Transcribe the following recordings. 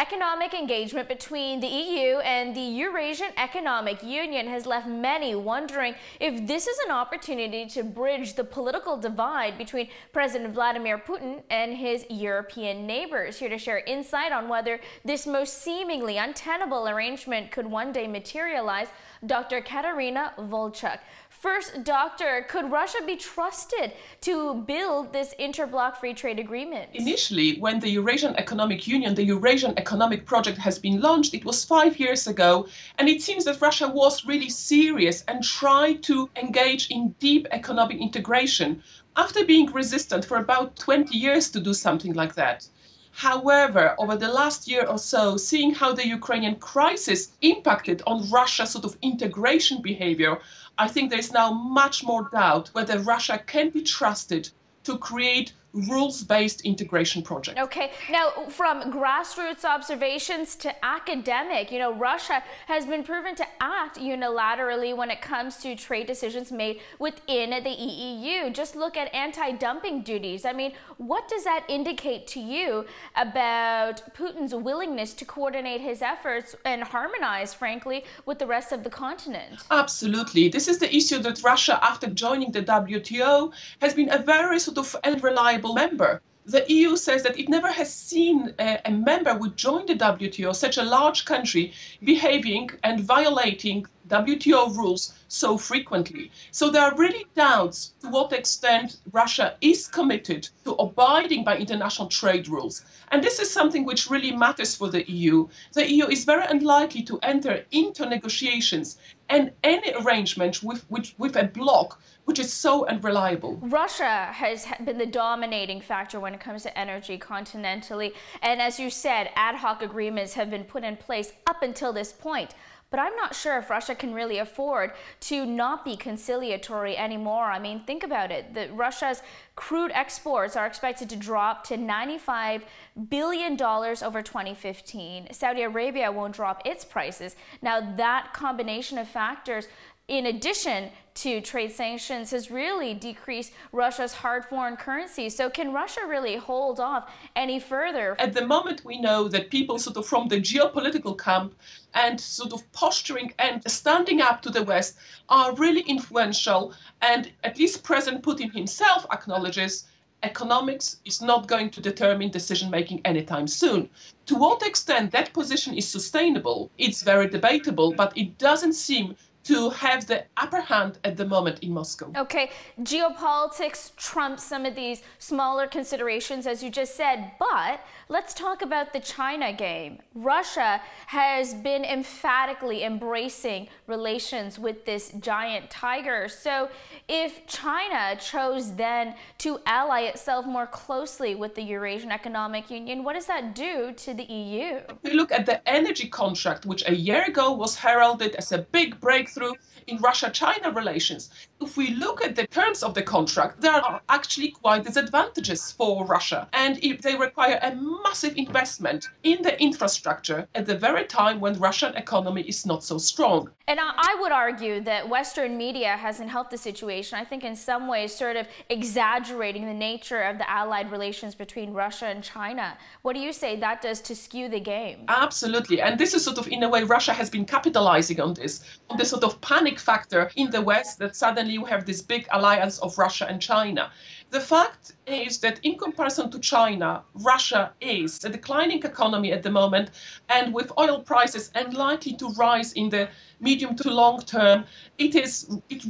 economic engagement between the EU and the Eurasian Economic Union has left many wondering if this is an opportunity to bridge the political divide between President Vladimir Putin and his European neighbors. Here to share insight on whether this most seemingly untenable arrangement could one day materialize, Dr. Kataryna Wolczuk. First, Doctor, could Russia be trusted to build this interbloc free trade agreement? Initially, when the Eurasian Economic Union, the Eurasian Economic Project has been launched, it was 5 years ago, and it seems that Russia was really serious and tried to engage in deep economic integration after being resistant for about 20 years to do something like that. However, over the last year or so, seeing how the Ukrainian crisis impacted on Russia's sort of integration behavior, I think there's now much more doubt whether Russia can be trusted to create rules-based integration project. Okay, now from grassroots observations to academic, Russia has been proven to act unilaterally when it comes to trade decisions made within the EU. Just look at anti-dumping duties. I mean, what does that indicate to you about Putin's willingness to coordinate his efforts and harmonize, frankly, with the rest of the continent? Absolutely. This is the issue that Russia, after joining the WTO, has been a very sort of unreliable member. The EU says that it never has seen a member who joined the WTO, such a large country, behaving and violating WTO rules so frequently. So there are really doubts to what extent Russia is committed to abiding by international trade rules. And this is something which really matters for the EU. The EU is very unlikely to enter into negotiations and any arrangement with a bloc which is so unreliable. Russia has been the dominating factor when it comes to energy continentally. And as you said, ad hoc agreements have been put in place up until this point. But I'm not sure if Russia can really afford to not be conciliatory anymore. I mean, think about it. Russia's crude exports are expected to drop to $95 billion over 2015. Saudi Arabia won't drop its prices. Now, that combination of factors, in addition to trade sanctions, has really decreased Russia's hard foreign currency. So can Russia really hold off any further? At the moment, we know that people sort of from the geopolitical camp and sort of posturing and standing up to the West are really influential. And at least President Putin himself acknowledges economics is not going to determine decision-making anytime soon. To what extent that position is sustainable, it's very debatable, but it doesn't seem to have the upper hand at the moment in Moscow. Okay, geopolitics trumps some of these smaller considerations, as you just said, but let's talk about the China game. Russia has been emphatically embracing relations with this giant tiger. So if China chose then to ally itself more closely with the Eurasian Economic Union, what does that do to the EU? We look at the energy contract, which a year ago was heralded as a big breakthrough in Russia-China relations. If we look at the terms of the contract, there are actually quite disadvantages for Russia. And if they require a massive investment in the infrastructure at the very time when Russian economy is not so strong. And I would argue that Western media hasn't helped the situation. I think in some ways sort of exaggerating the nature of the allied relations between Russia and China. What do you say that does to skew the game? Absolutely. And this is sort of, in a way, Russia has been capitalizing on this sort of panic factor in the West that suddenly we have this big alliance of Russia and China. The fact is that in comparison to China, Russia is a declining economy at the moment, and with oil prices unlikely to rise in the medium to long term, it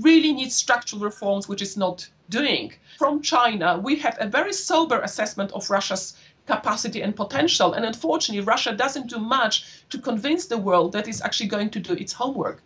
really needs structural reforms, which it's not doing. From China, we have a very sober assessment of Russia's capacity and potential, and unfortunately, Russia doesn't do much to convince the world that it's actually going to do its homework.